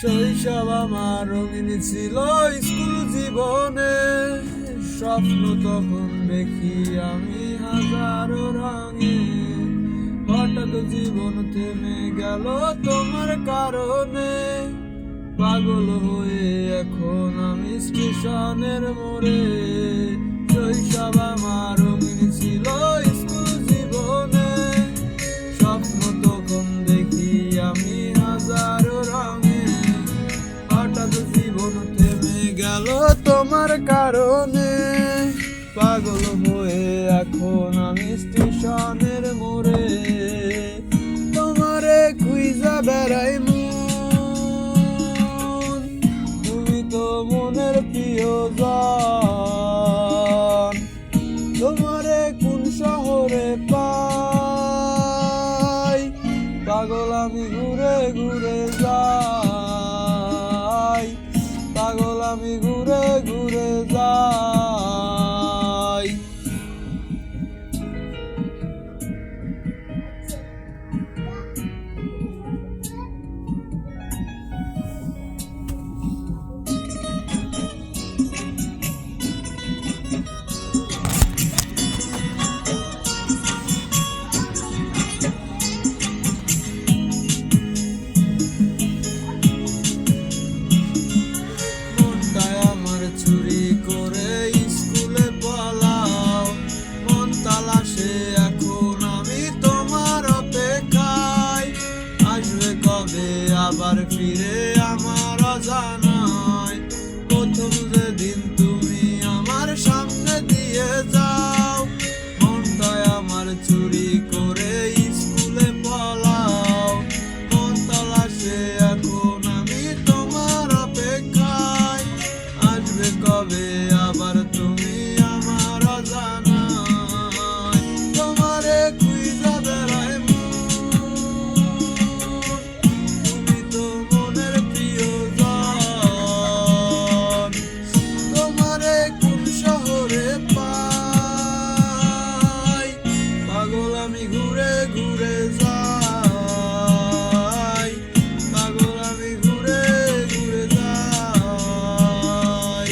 শৈশব আমার রঙিন ছিল স্কুল জীবনে, স্বপ্ন তখন দেখি আমি হাজারো রঙে। হঠাৎ জীবন থেমে গেল তোমার কারণে, পাগল হয়ে এখন আমি স্টেশনের মোড়ে। শৈশব আমার রঙিন ছিল স্কুল জীবনে, স্বপ্ন তখন দেখি আমি হাজারো রঙে। হঠাৎ জীবন থেমে গেল তোমার কারণে, পাগল হয়ে এখন আমি স্টেশনের মোড়ে। তোমারে খুঁজা বেড়াই মন, তুমি তো মনের প্রিয়জন। তোমারে কোন শহরে পাই, পাগল আমি ঘুরে ঘুরে যাই, পাগল আমি ঘুরে ঘুরে যাই। চুরি করে স্কুলে পালাও, মন তালাশে এখন আমি তোমার অপেক্ষায়। আসবে কবে আবার ফিরে আমার অজানায়, প্রথম যেদিন তুমি আমার সামনে দিয়ে যাও। মনটায় আমার চুরি করে স্কুলে পালাও, মন তালাশে এখন আমি তোমার অপেক্ষায়। আসবে কবে আবার তুমি আমার অজানায়, তোমারে খুঁজা বেড়াই মন, তুমি তো মনের প্রিয়জন। তোমারে কোন শহরে পাই, পাগল আমি ঘুরে ঘুরে যাই, পাগল আমি ঘুরে ঘুরে যাই।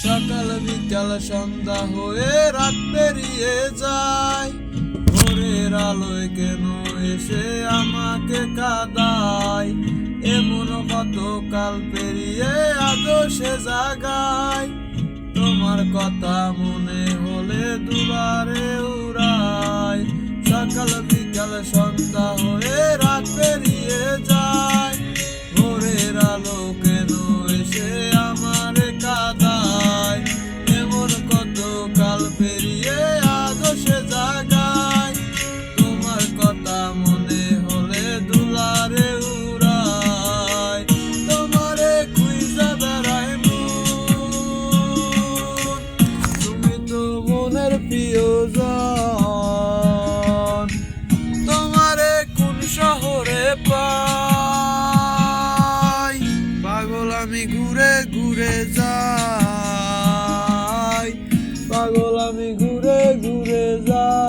সকাল বিকাল সন্ধ্যা হয়ে রাত পেরিয়ে যায়, ভোরের আলোয় কেন এসে আমাকে কাঁদায়। এমন কতকাল পেরিয়ে আজও সে জাগায়, তোমার কথা মনে হলে দুবারে উড়ায়। সকাল বিকাল সন্ধ্যা হয়ে রাত পেরিয়ে যায়, ভোরের আলো কেন এসে আমারে কাঁদায়। এমন কতকাল পেরিয়ে আজও সে জাগায়, তোমার কথা মনে হলে দুলারে উড়ায়। তোমারে খুঁজা বেড়াই মন, তুমি তো মনের প্রিয়জন। তোমারে কোন শহরে পাই, পাগল আমি ঘুরে ঘুরে যাই, পাগল আমি ঘুরে ঘুরে যাই।